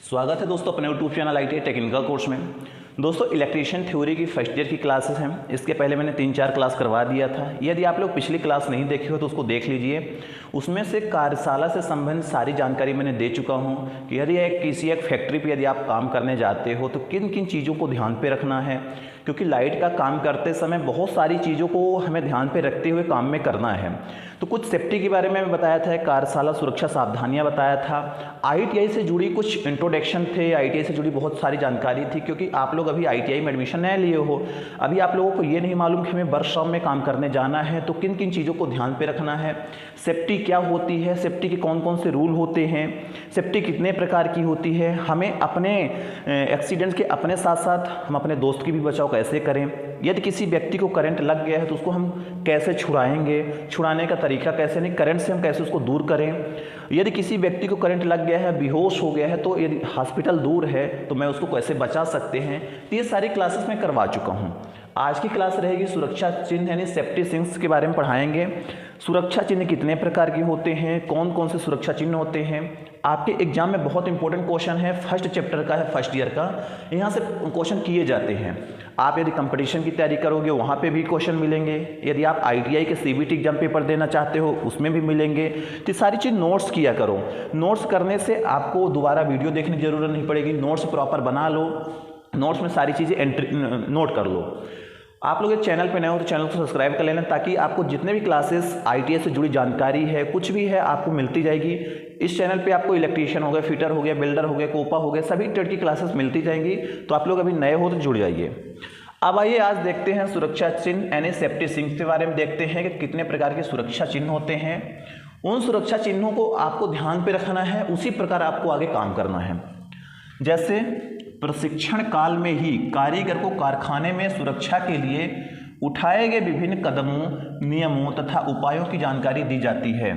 स्वागत है दोस्तों अपने YouTube channel ITI technical course में। दोस्तों इलेक्ट्रीशियन थ्योरी की फर्स्ट ईयर की क्लासेस हैं। इसके पहले मैंने 3-4 क्लास करवा दिया था। यदि आप लोग पिछली क्लास नहीं देखे हो तो उसको देख लीजिए। उसमें से कार्यशाला से संबंधित सारी जानकारी मैंने दे चुका हूं कि यदि किसी एक फैक्ट्री पे यदि आप काम करने जाते हो तो किन किन चीज़ों को ध्यान पे रखना है, क्योंकि लाइट का काम करते समय बहुत सारी चीज़ों को हमें ध्यान पे रखते हुए काम में करना है। तो कुछ सेफ्टी के बारे में बताया था, कार्यशाला सुरक्षा सावधानियां बताया था, ITI से जुड़ी कुछ इंट्रोडक्शन थे, ITI से जुड़ी बहुत सारी जानकारी थी, क्योंकि आप लोग अभी ITI में एडमिशन नहीं लिए हो, अभी आप लोगों को ये नहीं मालूम कि हमें वर्कशॉप में काम करने जाना है तो किन किन चीज़ों को ध्यान पे रखना है, सेफ्टी क्या होती है, सेफ्टी के कौन कौन से रूल होते हैं, सेफ्टी कितने प्रकार की होती है, हमें अपने एक्सीडेंट के अपने साथ साथ हम अपने दोस्त की भी बचाव कैसे करें, यदि किसी व्यक्ति को करंट लग गया है तो उसको हम कैसे छुड़ाएंगे, छुड़ाने का तरीका कैसे, नहीं करंट से हम कैसे उसको दूर करें, यदि किसी व्यक्ति को करंट लग गया है, बेहोश हो गया है तो यदि हॉस्पिटल दूर है तो मैं उसको कैसे बचा सकते हैं, तो ये सारी क्लासेस मैं करवा चुका हूँ। आज की क्लास रहेगी सुरक्षा चिन्ह यानी सेफ्टी सिग्न्स के बारे में पढ़ाएंगे। सुरक्षा चिन्ह कितने प्रकार के होते हैं, कौन कौन से सुरक्षा चिन्ह होते हैं। आपके एग्जाम में बहुत इंपॉर्टेंट क्वेश्चन है, फर्स्ट चैप्टर का है, फर्स्ट ईयर का, यहाँ से क्वेश्चन किए जाते हैं। आप यदि कंपटीशन की तैयारी करोगे वहाँ पे भी क्वेश्चन मिलेंगे, यदि आप ITI के CBT एग्जाम पेपर देना चाहते हो उसमें भी मिलेंगे। तो सारी चीज़ नोट्स किया करो। नोट्स करने से आपको दोबारा वीडियो देखने की जरूरत नहीं पड़ेगी, नोट्स प्रॉपर बना लो, नोट्स में सारी चीज़ें एंट्री नोट कर लो। आप लोग चैनल पे नए हो तो चैनल को सब्सक्राइब कर लेना, ताकि आपको जितने भी क्लासेस ITI से जुड़ी जानकारी है, कुछ भी है, आपको मिलती जाएगी। इस चैनल पे आपको इलेक्ट्रीशियन हो गया, फिटर हो गया, बिल्डर हो गया, कोपा हो गया, सभी ट्रेड की क्लासेस मिलती जाएंगी। तो आप लोग अभी नए हो तो जुड़ जाइए। अब आइए आज देखते हैं सुरक्षा चिन्ह यानी सेफ्टी सिग्न्स के बारे में देखते हैं कि कितने प्रकार के सुरक्षा चिन्ह होते हैं। उन सुरक्षा चिन्हों को आपको ध्यान पे रखना है, उसी प्रकार आपको आगे काम करना है। जैसे प्रशिक्षण काल में ही कारीगर को कारखाने में सुरक्षा के लिए उठाए गए विभिन्न कदमों, नियमों तथा उपायों की जानकारी दी जाती है।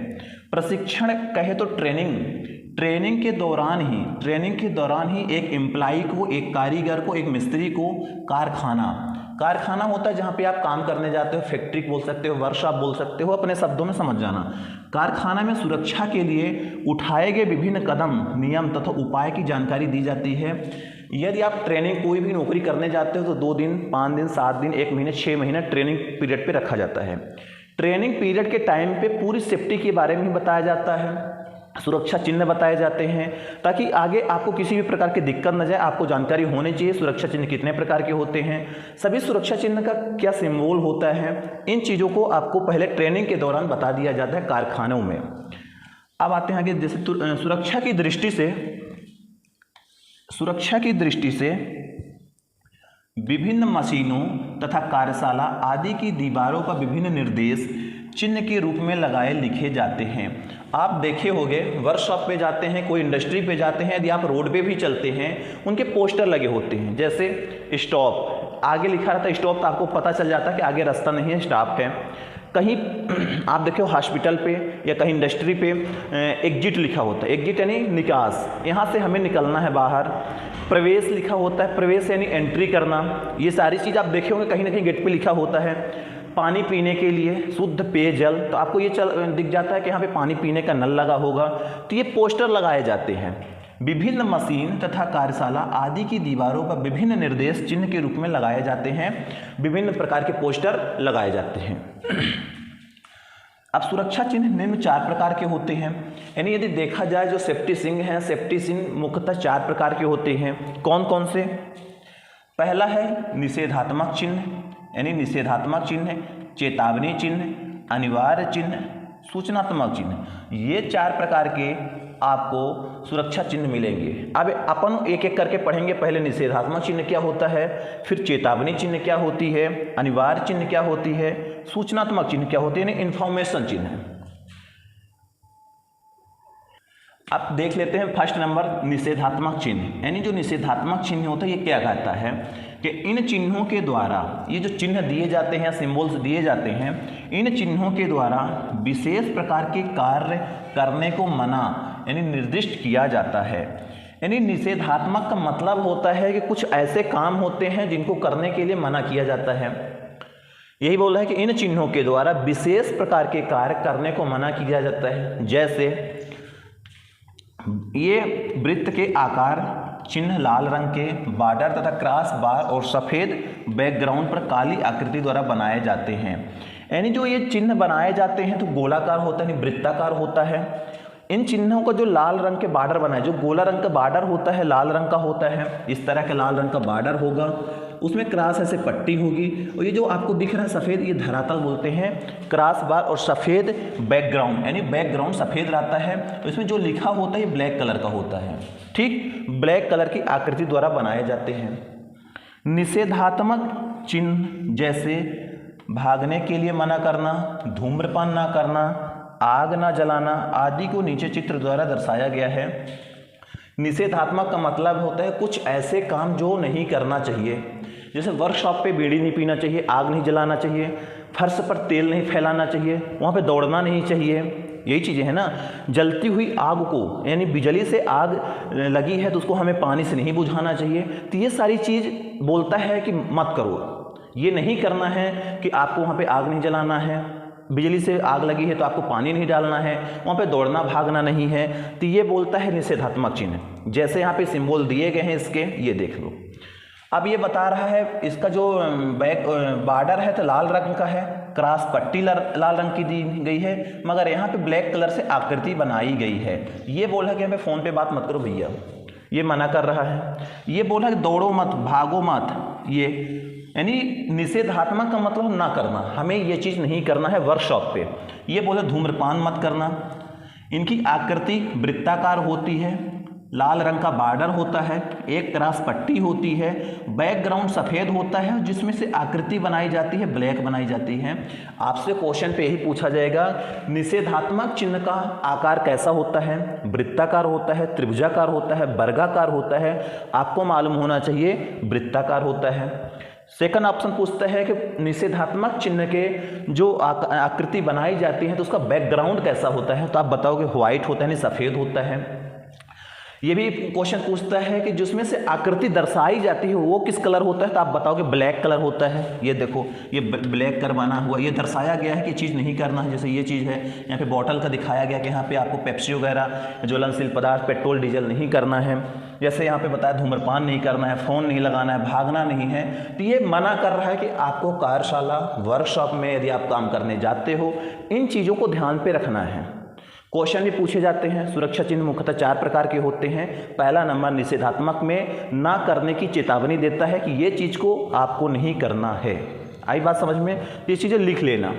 प्रशिक्षण कहे तो ट्रेनिंग के दौरान ही एक एम्प्लाई को, एक कारीगर को, एक मिस्त्री को कारखाना होता है जहाँ पे आप काम करने जाते हो, फैक्ट्री बोल सकते हो, वर्कशॉप बोल सकते हो, अपने शब्दों में समझ जाना। कारखाना में सुरक्षा के लिए उठाए गए विभिन्न कदम, नियम तथा उपाय की जानकारी दी जाती है। यदि आप ट्रेनिंग कोई भी नौकरी करने जाते हो तो 2 दिन, 5 दिन, 7 दिन, 1 महीने, 6 महीने ट्रेनिंग पीरियड पे रखा जाता है। ट्रेनिंग पीरियड के टाइम पे पूरी सेफ्टी के बारे में बताया जाता है, सुरक्षा चिन्ह बताए जाते हैं, ताकि आगे आपको किसी भी प्रकार की दिक्कत न जाए। आपको जानकारी होनी चाहिए सुरक्षा चिन्ह कितने प्रकार के होते हैं, सभी सुरक्षा चिन्ह का क्या सिंबल होता है, इन चीज़ों को आपको पहले ट्रेनिंग के दौरान बता दिया जाता है कारखानों में। अब आते हैं आगे। जैसे सुरक्षा की दृष्टि से विभिन्न मशीनों तथा कार्यशाला आदि की दीवारों पर विभिन्न निर्देश चिन्ह के रूप में लगाए लिखे जाते हैं। आप देखे होंगे वर्कशॉप पे जाते हैं, कोई इंडस्ट्री पे जाते हैं, यदि आप रोड पे भी चलते हैं उनके पोस्टर लगे होते हैं। जैसे स्टॉप, आगे लिखा रहता है स्टॉप, तो आपको पता चल जाता है कि आगे रास्ता नहीं है, स्टॉप है। कहीं आप देखो हॉस्पिटल पे या कहीं इंडस्ट्री पे एग्जिट लिखा होता है, एग्जिट यानी निकास, यहाँ से हमें निकलना है बाहर। प्रवेश लिखा होता है, प्रवेश यानी एंट्री करना। ये सारी चीज़ आप देखे होंगे कहीं ना कहीं गेट पे लिखा होता है। पानी पीने के लिए शुद्ध पेयजल, तो आपको ये दिख जाता है कि यहाँ पे पानी पीने का नल लगा होगा। तो ये पोस्टर लगाए जाते हैं। विभिन्न मशीन तथा कार्यशाला आदि की दीवारों पर विभिन्न निर्देश चिन्ह के रूप में लगाए जाते हैं, विभिन्न प्रकार के पोस्टर लगाए जाते हैं। अब सुरक्षा चिन्ह निम्न 4 प्रकार के होते हैं, यानी यदि देखा जाए जो सेफ्टी सिग्न हैं, सेफ्टी सिग्न मुख्यतः 4 प्रकार के होते हैं। कौन कौन से? पहला है निषेधात्मक चिन्ह, यानी निषेधात्मक चिन्ह, चेतावनी चिन्ह, अनिवार्य चिन्ह, सूचनात्मक चिन्ह। ये 4 प्रकार के आपको सुरक्षा चिन्ह मिलेंगे। अब अपन एक एक करके पढ़ेंगे। पहले निषेधात्मक चिन्ह क्या होता है, फिर चेतावनी चिन्ह क्या होती है, अनिवार्य चिन्ह क्या होती है, सूचनात्मक चिन्ह क्या होती है, यानी इंफॉर्मेशन चिन्ह। अब देख लेते हैं फर्स्ट नंबर निषेधात्मक चिन्ह, यानी जो निषेधात्मक चिन्ह होता है ये क्या कहता है कि इन चिन्हों के द्वारा, ये जो चिन्ह दिए जाते हैं, सिंबल्स दिए जाते हैं, इन चिन्हों के द्वारा विशेष प्रकार के कार्य करने को मना यानी निर्दिष्ट किया जाता है। यानी निषेधात्मक का मतलब होता है कि कुछ ऐसे काम होते हैं जिनको करने के लिए मना किया जाता है। यही बोल रहा है कि इन चिन्हों के द्वारा विशेष प्रकार के कार्य करने को मना किया जाता है। जैसे ये वृत्त के आकार चिन्ह लाल रंग के बॉर्डर तथा क्रॉस बार और सफ़ेद बैकग्राउंड पर काली आकृति द्वारा बनाए जाते हैं। यानी जो ये चिन्ह बनाए जाते हैं तो गोलाकार होता है, वृत्ताकार होता है। इन चिन्हों का जो लाल रंग के बॉर्डर बना है, जो गोला रंग का बॉर्डर होता है लाल रंग का होता है, इस तरह का लाल रंग का बॉर्डर होगा, उसमें क्रॉस ऐसे पट्टी होगी और ये जो आपको दिख रहा है सफ़ेद, ये धरातल बोलते हैं, क्रॉस बार और सफ़ेद बैकग्राउंड, यानी बैकग्राउंड सफ़ेद रहता है तो इसमें जो लिखा होता है ये ब्लैक कलर का होता है। ठीक, ब्लैक कलर की आकृति द्वारा बनाए जाते हैं। निषेधात्मक चिन्ह जैसे भागने के लिए मना करना, धूम्रपान ना करना, आग ना जलाना आदि को नीचे चित्र द्वारा दर्शाया गया है। निषेधात्मक का मतलब होता है कुछ ऐसे काम जो नहीं करना चाहिए, जैसे वर्कशॉप पे बीड़ी नहीं पीना चाहिए, आग नहीं जलाना चाहिए, फर्श पर तेल नहीं फैलाना चाहिए, वहाँ पे दौड़ना नहीं चाहिए, यही चीज़ें हैं ना। जलती हुई आग को, यानी बिजली से आग लगी है तो उसको हमें पानी से नहीं बुझाना चाहिए। तो ये सारी चीज़ बोलता है कि मत करो, ये नहीं करना है कि आपको वहाँ पे आग नहीं जलाना है, बिजली से आग लगी है तो आपको पानी नहीं डालना है, वहाँ पे दौड़ना भागना नहीं है। तो ये बोलता है निषेधात्मक चिन्ह। जैसे यहाँ पे सिंबल दिए गए हैं इसके, ये देख लो। अब ये बता रहा है इसका जो बैक बॉर्डर है तो लाल रंग का है, क्रॉस पट्टी लाल रंग की दी गई है, मगर यहाँ पे ब्लैक कलर से आकृति बनाई गई है। ये बोला कि हमें फ़ोन पे बात मत करो भैया, ये मना कर रहा है। ये बोला कि दौड़ो मत, भागो मत, ये यानी निषेधात्मक का मतलब ना करना, हमें ये चीज़ नहीं करना है वर्कशॉप पे। ये बोले धूम्रपान मत करना। इनकी आकृति वृत्ताकार होती है, लाल रंग का बॉर्डर होता है, एक क्रॉस पट्टी होती है, बैकग्राउंड सफ़ेद होता है जिसमें से आकृति बनाई जाती है, ब्लैक बनाई जाती है। आपसे क्वेश्चन पे यही पूछा जाएगा निषेधात्मक चिन्ह का आकार कैसा होता है, वृत्ताकार होता है, त्रिभुजाकार होता है, वर्गाकार होता है। आपको मालूम होना चाहिए वृत्ताकार होता है। सेकंड ऑप्शन पूछता है कि निषेधात्मक चिन्ह के जो आकृति बनाई जाती है तो उसका बैकग्राउंड कैसा होता है, तो आप बताओगे व्हाइट होता है, यानी सफ़ेद होता है। ये भी क्वेश्चन पूछता है कि जिसमें से आकृति दर्शाई जाती है वो किस कलर होता है, तो आप बताओगे ब्लैक कलर होता है। ये देखो, ये ब्लैक कलर बना हुआ, ये दर्शाया गया है कि चीज़ नहीं करना है। जैसे ये चीज़ है, यहाँ पे बॉटल का दिखाया गया कि यहाँ पे आपको पेप्सी वगैरह ज्वलनशील पदार्थ, पेट्रोल डीजल नहीं करना है। जैसे यहाँ पे बताया धूम्रपान नहीं करना है, फ़ोन नहीं लगाना है, भागना नहीं है। तो ये मना कर रहा है कि आपको कार्यशाला, वर्कशॉप में यदि आप काम करने जाते हो, इन चीज़ों को ध्यान पे रखना है। क्वेश्चन भी पूछे जाते हैं। सुरक्षा चिन्ह मुख्यतः 4 प्रकार के होते हैं। पहला नंबर निषेधात्मक में ना करने की चेतावनी देता है कि ये चीज़ को आपको नहीं करना है। आई बात समझ में? ये चीज़ें लिख लेना,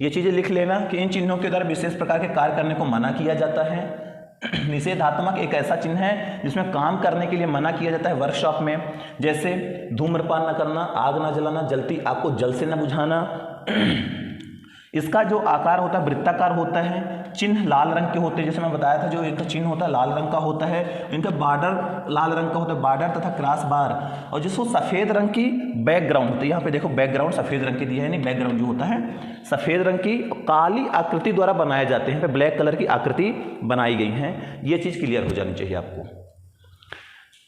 ये चीज़ें लिख लेना कि इन चिन्हों के द्वारा विशेष प्रकार के कार्य करने को मना किया जाता है। निषेधात्मक एक ऐसा चिन्ह है जिसमें काम करने के लिए मना किया जाता है वर्कशॉप में, जैसे धूम्रपान न करना, आग न जलाना, जलती आग को जल से न बुझाना। इसका जो आकार होता है वृत्ताकार होता है। चिन्ह लाल रंग के होते हैं, जैसे मैं बताया था जो इनका चिन्ह होता है लाल रंग का होता है। इनका बॉर्डर लाल रंग का होता है, बॉर्डर तथा क्रॉस बार, और जिसको सफ़ेद रंग की बैकग्राउंड होती है। यहाँ पे देखो बैकग्राउंड सफ़ेद रंग की दी है, यानी बैकग्राउंड जो होता है सफ़ेद रंग की काली आकृति द्वारा बनाए जाते हैं। यहाँ पे ब्लैक कलर की आकृति बनाई गई हैं। ये चीज़ क्लियर हो जानी चाहिए आपको।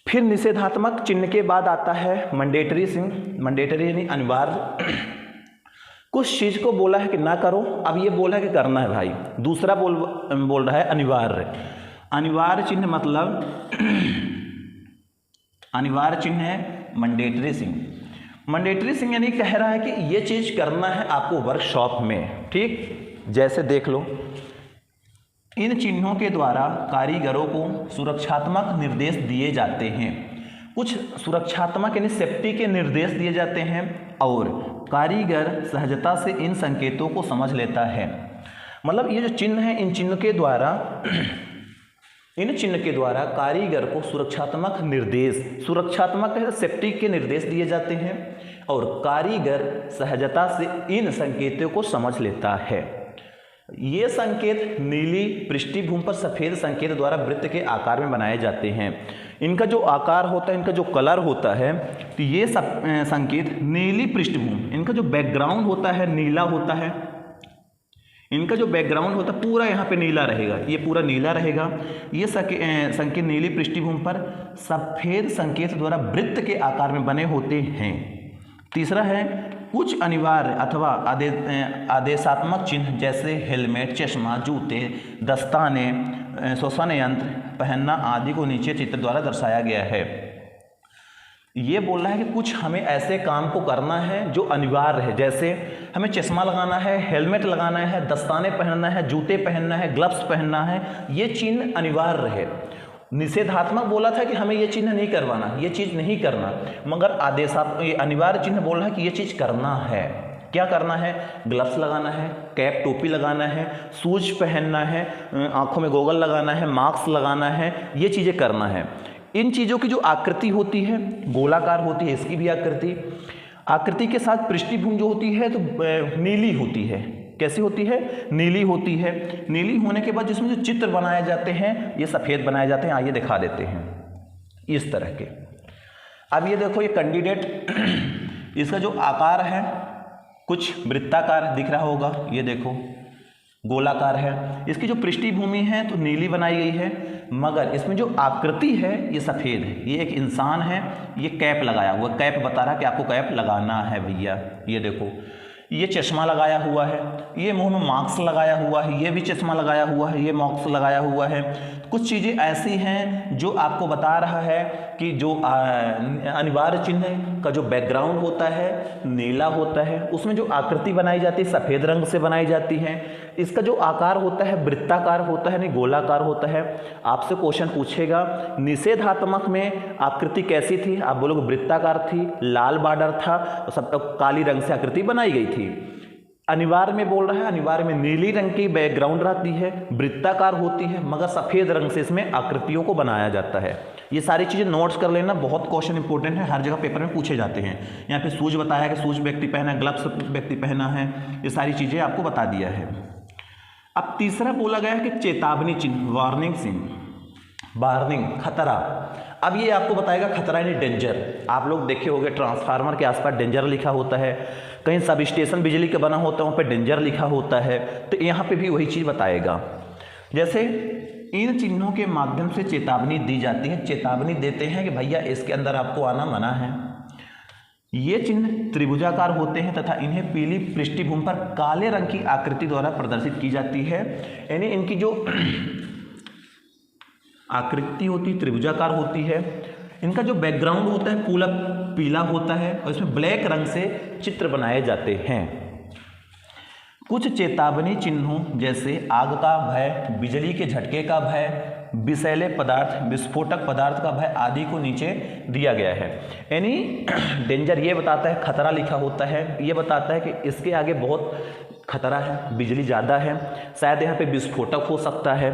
फिर निषेधात्मक चिन्ह के बाद आता है मैंडेटरी चिन्ह। मैंडेटरी यानी अनिवार्य। कुछ चीज़ को बोला है कि ना करो, अब ये बोला है कि करना है भाई। दूसरा बोल रहा है अनिवार्य। अनिवार्य चिन्ह मतलब अनिवार्य चिन्ह है मैंडेटरी चिन्ह। मैंडेटरी चिन्ह यानी कह रहा है कि ये चीज़ करना है आपको वर्कशॉप में। ठीक, जैसे देख लो, इन चिन्हों के द्वारा कारीगरों को सुरक्षात्मक निर्देश दिए जाते हैं। कुछ सुरक्षात्मक यानी सेफ्टी के निर्देश दिए जाते हैं और कारीगर सहजता से इन संकेतों को समझ लेता है। मतलब ये जो चिन्ह है, इन चिन्ह के द्वारा कारीगर को सुरक्षात्मक निर्देश, सुरक्षात्मक सेफ्टी के निर्देश दिए जाते हैं और कारीगर सहजता से इन संकेतों को समझ लेता है। ये संकेत नीली पृष्ठभूमि पर सफ़ेद संकेत द्वारा वृत्त के आकार में बनाए जाते हैं। इनका जो आकार होता है, इनका जो कलर होता है, तो ये सब संकेत नीली पृष्ठभूमि, इनका जो बैकग्राउंड होता है नीला होता है। इनका जो बैकग्राउंड होता है पूरा यहाँ पे नीला रहेगा, ये पूरा नीला रहेगा। ये संकेत नीली पृष्ठभूमि पर सफ़ेद संकेत द्वारा वृत्त के आकार में बने होते हैं। तीसरा है कुछ अनिवार्य अथवा आदेशात्मक चिन्ह जैसे हेलमेट, चश्मा, जूते, दस्ताने श्वसन यंत्र पहनना आदि को नीचे चित्र द्वारा दर्शाया गया है। ये बोल रहा है कि कुछ हमें ऐसे काम को करना है जो अनिवार्य है, जैसे हमें चश्मा लगाना है, हेलमेट लगाना है, दस्ताने पहनना है, जूते पहनना है, ग्लव्स पहनना है, ये चिन्ह अनिवार्य है। निषेधात्मक बोला था कि हमें ये चिन्ह नहीं करवाना, ये चीज़ नहीं करना, मगर आदेशात्मक ये अनिवार्य चिन्ह बोल रहा है कि ये चीज़ करना है। क्या करना है? ग्लव्स लगाना है, कैप टोपी लगाना है, शूज पहनना है, आंखों में गोगल लगाना है, मास्क लगाना है, ये चीज़ें करना है। इन चीज़ों की जो आकृति होती है गोलाकार होती है, इसकी भी आकृति के साथ पृष्ठभूमि जो होती है तो नीली होती है। कैसी होती है? नीली होती है। नीली होने के बाद जिसमें जो चित्र बनाए जाते हैं ये सफ़ेद बनाए जाते हैं। आइए दिखा देते हैं इस तरह के। अब ये देखो, ये कैंडिडेट इसका जो आकार है कुछ वृत्ताकार दिख रहा होगा, ये देखो गोलाकार है। इसकी जो पृष्ठभूमि है तो नीली बनाई गई है, मगर इसमें जो आकृति है ये सफ़ेद है। ये एक इंसान है, ये कैप लगाया हुआ, कैप बता रहा है कि आपको कैप लगाना है भैया। ये देखो, ये चश्मा लगाया हुआ है, ये मुंह में मास्क लगाया हुआ है, ये भी चश्मा लगाया हुआ है, ये मास्क लगाया हुआ है। कुछ चीज़ें ऐसी हैं जो आपको बता रहा है कि जो अनिवार्य चिन्ह का जो बैकग्राउंड होता है नीला होता है, उसमें जो आकृति बनाई जाती है सफ़ेद रंग से बनाई जाती है। इसका जो आकार होता है वृत्ताकार होता है, नहीं गोलाकार होता है। आपसे क्वेश्चन पूछेगा निषेधात्मक में आकृति कैसी थी? आप बोलोगे वृत्ताकार थी, लाल बॉर्डर था और सब काली रंग से आकृति बनाई गई थी। अनिवार्य में बोल रहा है, अनिवार्य में नीली रंग की बैकग्राउंड रहती है, वृत्ताकार होती है, मगर सफ़ेद रंग से इसमें आकृतियों को बनाया जाता है। ये सारी चीज़ें नोट्स कर लेना, बहुत क्वेश्चन इंपॉर्टेंट है, हर जगह पेपर में पूछे जाते हैं। यहाँ पे शूज बताया कि शूज व्यक्ति पहना है, ग्लव्स व्यक्ति पहना है, ये सारी चीज़ें आपको बता दिया है। अब तीसरा बोला गया है कि चेतावनी चिन्ह, वार्निंग चिन्ह, वार्निंग खतरा। अब ये आपको बताएगा खतरा यानी डेंजर। आप लोग देखे होंगे ट्रांसफार्मर के आसपास डेंजर लिखा होता है, कहीं सब स्टेशन बिजली का बना होता है वहाँ पे डेंजर लिखा होता है, तो यहाँ पे भी वही चीज़ बताएगा। जैसे इन चिन्हों के माध्यम से चेतावनी दी जाती है, चेतावनी देते हैं कि भैया इसके अंदर आपको आना मना है। ये चिन्ह त्रिभुजाकार होते हैं तथा इन्हें पीली पृष्ठभूमि पर काले रंग की आकृति द्वारा प्रदर्शित की जाती है। यानी इनकी जो आकृति होती है त्रिभुजाकार होती है, इनका जो बैकग्राउंड होता है पूरा पीला होता है और इसमें ब्लैक रंग से चित्र बनाए जाते हैं। कुछ चेतावनी चिन्हों जैसे आग का भय, बिजली के झटके का भय, विषैले पदार्थ, विस्फोटक पदार्थ का भय आदि को नीचे दिया गया है। यानी डेंजर ये बताता है, खतरा लिखा होता है, ये बताता है कि इसके आगे बहुत खतरा है, बिजली ज़्यादा है, शायद यहाँ पे विस्फोटक हो सकता है,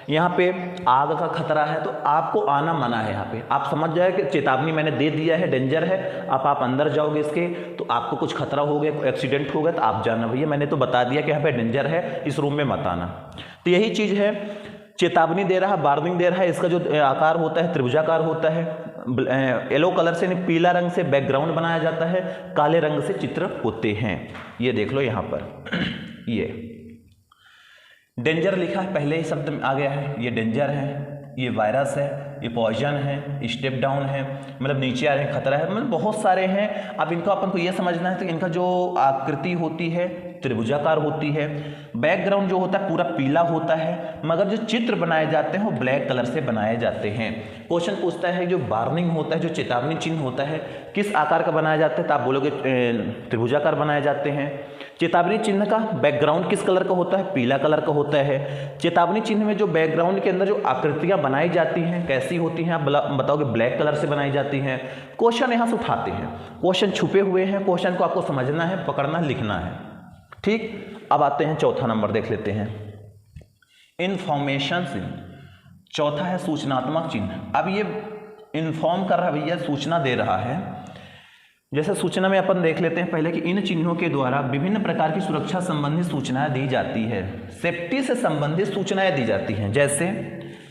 यहाँ पे आग का खतरा है, तो आपको आना मना है। यहाँ पे आप समझ जाए कि चेतावनी मैंने दे दिया है, डेंजर है। आप अंदर जाओगे इसके तो आपको कुछ खतरा हो गया, एक्सीडेंट हो गया तो आप जाना भैया मैंने तो बता दिया कि यहाँ पे डेंजर है, इस रूम में मत आना। तो यही चीज़ है, चेतावनी दे रहा है, वार्निंग दे रहा है। इसका जो आकार होता है त्रिभुजाकार होता है, येलो कलर से पीला रंग से बैकग्राउंड बनाया जाता है, काले रंग से चित्र होते हैं। ये देख लो यहाँ पर ये डेंजर लिखा है, पहले ही शब्द आ गया है, ये डेंजर है, ये वायरस है, ये पॉइजन है, स्टेप डाउन है, मतलब नीचे आ रहे हैं, खतरा है, मतलब बहुत सारे हैं। अब इनको अपन को ये समझना है तो इनका जो आकृति होती है त्रिभुजाकार होती है, बैकग्राउंड जो होता है पूरा पीला होता है, मगर जो चित्र बनाए जाते हैं वो ब्लैक कलर से बनाए जाते हैं। क्वेश्चन पूछता है जो वार्निंग होता है, जो चेतावनी चिन्ह होता है, किस आकार का बनाया जाता है? तो आप बोलोगे त्रिभुजाकार बनाए जाते हैं। चेतावनी चिन्ह का बैकग्राउंड किस कलर का होता है? पीला कलर का होता है। चेतावनी चिन्ह में जो बैकग्राउंड के अंदर जो आकृतियां बनाई जाती हैं कैसी होती हैं? आप बताओगे ब्लैक कलर से बनाई जाती हैं। क्वेश्चन यहाँ से उठाते हैं, क्वेश्चन छुपे हुए हैं, क्वेश्चन को आपको समझना है, पकड़ना, लिखना है। ठीक, अब आते हैं चौथा नंबर देख लेते हैं, इंफॉर्मेशन चिन्ह। चौथा है सूचनात्मक चिन्ह। अब ये इन्फॉर्म कर रहा है भैया, सूचना दे रहा है। जैसे सूचना में अपन देख लेते हैं पहले कि इन चिन्हों के द्वारा विभिन्न प्रकार की सुरक्षा संबंधी सूचनाएं दी जाती है, सेफ्टी से संबंधित सूचनाएं दी जाती हैं। जैसे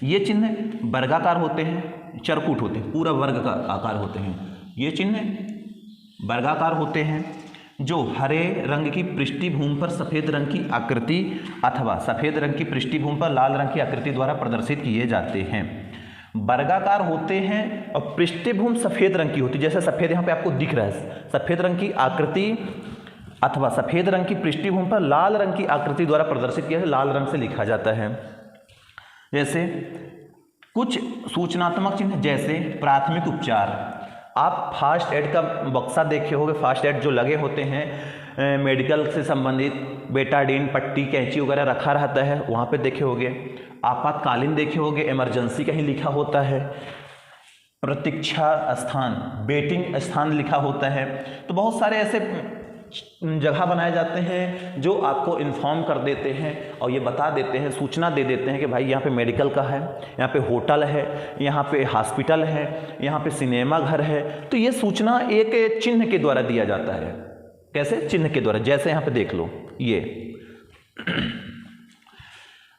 ये चिन्ह वर्गाकार होते हैं, चरकूट होते हैं, पूरा वर्ग का आकार होते हैं। ये चिन्ह वर्गाकार होते हैं जो हरे रंग की पृष्ठभूमि पर सफ़ेद रंग की आकृति अथवा सफ़ेद रंग की पृष्ठभूमि पर लाल रंग की आकृति द्वारा प्रदर्शित किए जाते हैं। वर्गाकार होते हैं और पृष्ठभूमि सफ़ेद रंग की होती है। जैसे सफ़ेद यहाँ पे आपको दिख रहा है, सफ़ेद रंग की आकृति अथवा सफ़ेद रंग की पृष्ठभूमि पर लाल रंग की आकृति द्वारा प्रदर्शित किया है, लाल रंग से लिखा जाता है। जैसे कुछ सूचनात्मक चिन्ह जैसे प्राथमिक उपचार, आप फास्ट एड का बक्सा देखे होंगे, फास्ट एड जो लगे होते हैं मेडिकल से संबंधित, बेटाडीन, पट्टी, कैंची वगैरह रखा रहता है, वहाँ पे देखे होंगे। आपातकालीन देखे होंगे, इमरजेंसी कहीं लिखा होता है। प्रतीक्षा स्थान, वेटिंग स्थान लिखा होता है। तो बहुत सारे ऐसे जगह बनाए जाते हैं जो आपको इन्फॉर्म कर देते हैं और ये बता देते हैं, सूचना दे देते हैं कि भाई यहाँ पे मेडिकल का है, यहाँ पे होटल है, यहाँ पे हॉस्पिटल है, यहाँ पे सिनेमा घर है। तो ये सूचना एक चिन्ह के द्वारा दिया जाता है। कैसे? चिन्ह के द्वारा। जैसे यहाँ पे देख लो, ये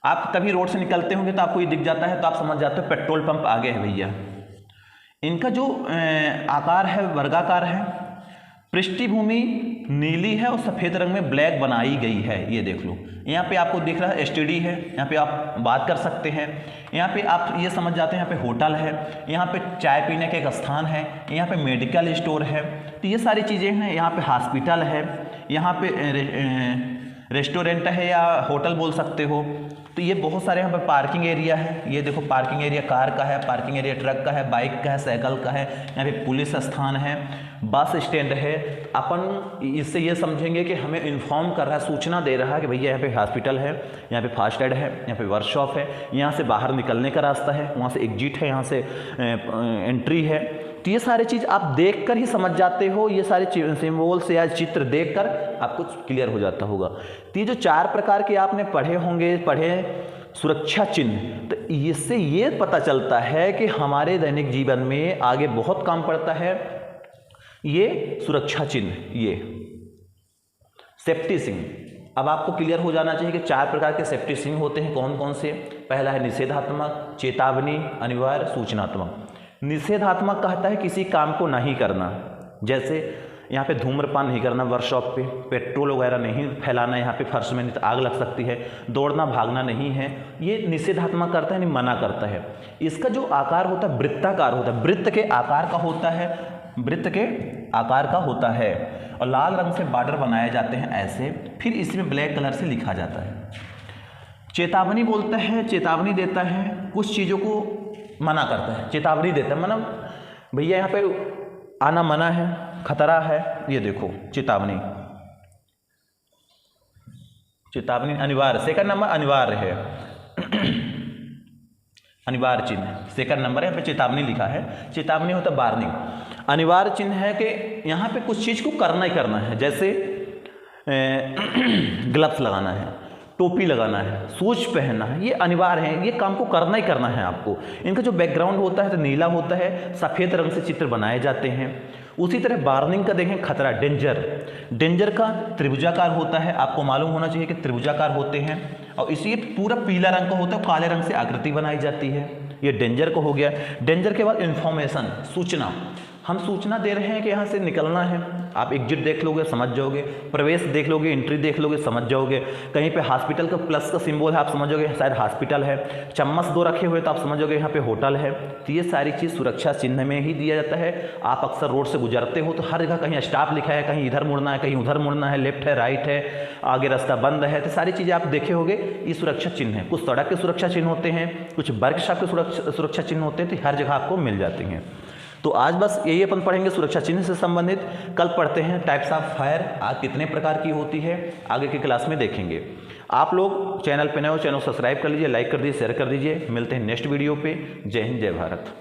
आप कभी रोड से निकलते होंगे तो आपको ये दिख जाता है, तो आप समझ जाते हो पेट्रोल पंप आगे है भैया। इनका जो आकार है वर्गाकार है, पृष्ठभूमि नीली है और सफ़ेद रंग में ब्लैक बनाई गई है। ये देख लो, यहाँ पे आपको दिख रहा है एसटीडी है, यहाँ पे आप बात कर सकते हैं। यहाँ पे आप ये समझ जाते हैं यहाँ पे होटल है, यहाँ पे चाय पीने का एक स्थान है, यहाँ पे मेडिकल स्टोर है। तो ये सारी चीज़ें हैं। यहाँ पे हॉस्पिटल है, यहाँ पे रेस्टोरेंट है या होटल बोल सकते हो। तो ये बहुत सारे यहाँ पर पार्किंग एरिया है। ये देखो पार्किंग एरिया कार का है, पार्किंग एरिया ट्रक का है, बाइक का है, साइकिल का है। यहाँ पे पुलिस स्थान है, बस स्टैंड है। अपन इससे ये समझेंगे कि हमें इन्फॉर्म कर रहा है, सूचना दे रहा है कि भैया यहाँ पे हॉस्पिटल है, यहाँ पे फास्ट एड है, यहाँ पे वर्कशॉप है, यहाँ से बाहर निकलने का रास्ता है, वहाँ से एग्जिट है, यहाँ से एंट्री है। तो ये सारी चीज़ आप देखकर ही समझ जाते हो। ये सारे सिंबल्स या चित्र देखकर आपको क्लियर हो जाता होगा। तो ये जो 4 प्रकार के आपने पढ़े सुरक्षा चिन्ह, तो इससे ये पता चलता है कि हमारे दैनिक जीवन में आगे बहुत काम पड़ता है ये सुरक्षा चिन्ह, ये सेफ्टी सिंह। अब आपको क्लियर हो जाना चाहिए कि 4 प्रकार के सेफ्टी सिंह होते हैं। कौन कौन से? पहला है निषेधात्मक, चेतावनी, अनिवार्य, सूचनात्मक। निषेधात्मक कहता है किसी काम को नहीं करना, जैसे यहाँ पे धूम्रपान नहीं करना, वर्कशॉप पे पेट्रोल वगैरह नहीं फैलाना, यहाँ पे फर्श में नहीं तो आग लग सकती है, दौड़ना भागना नहीं है। ये निषेधात्मक करता है, नहीं मना करता है। इसका जो आकार होता है वृत्ताकार होता है, वृत्त के आकार का होता है, वृत्त के आकार का होता है और लाल रंग से बॉर्डर बनाए जाते हैं ऐसे, फिर इसमें ब्लैक कलर से लिखा जाता है। चेतावनी बोलता है, चेतावनी देता है, कुछ चीज़ों को मना करता है, चेतावनी देता है। मतलब भैया यहाँ पे आना मना है, खतरा है। ये देखो चेतावनी, चेतावनी अनिवार्य, सेकंड नंबर अनिवार्य है, अनिवार्य चिन्ह सेकंड नंबर है। यहाँ पे चेतावनी लिखा है, चेतावनी होता है वार्निंग। अनिवार्य चिन्ह है कि यहाँ पे कुछ चीज़ को करना ही करना है, जैसे ग्लव्स लगाना है, टोपी लगाना है, शूज पहनना है, ये अनिवार्य है, ये काम को करना ही करना है आपको। इनका जो बैकग्राउंड होता है तो नीला होता है, सफ़ेद रंग से चित्र बनाए जाते हैं। उसी तरह वार्निंग का देखें, खतरा, डेंजर, डेंजर का त्रिभुजाकार होता है। आपको मालूम होना चाहिए कि त्रिभुजाकार होते हैं और इसी पूरा पीला रंग का होता है, काले रंग से आकृति बनाई जाती है। ये डेंजर का हो गया। डेंजर के बाद इन्फॉर्मेशन, सूचना, हम सूचना दे रहे हैं कि यहाँ से निकलना है। आप एग्जिट देख लोगे समझ जाओगे, प्रवेश देख लोगे, एंट्री देख लोगे समझ जाओगे। कहीं पे हॉस्पिटल का प्लस का सिंबल है, आप समझोगे शायद हॉस्पिटल है। चम्मच 2 रखे हुए तो आप समझोगे यहाँ पे होटल है। तो ये सारी चीज़ सुरक्षा चिन्ह में ही दिया जाता है। आप अक्सर रोड से गुजरते हो तो हर जगह कहीं स्टॉप लिखा है, कहीं इधर मुड़ना है, कहीं उधर मुड़ना है, लेफ्ट है, राइट है, आगे रास्ता बंद है। तो सारी चीज़ें आप देखे होंगे, ये सुरक्षा चिन्ह है। कुछ सड़क के सुरक्षा चिन्ह होते हैं, कुछ वर्कशॉप के सुरक्षा चिन्ह होते हैं, तो हर जगह आपको मिल जाती हैं। तो आज बस यही अपन पढ़ेंगे सुरक्षा चिन्ह से संबंधित। कल पढ़ते हैं टाइप्स ऑफ फायर, आज कितने प्रकार की होती है, आगे की क्लास में देखेंगे। आप लोग चैनल पे नए हो, चैनल सब्सक्राइब कर लीजिए, लाइक कर दीजिए, शेयर कर दीजिए। मिलते हैं नेक्स्ट वीडियो पे। जय हिंद, जय भारत।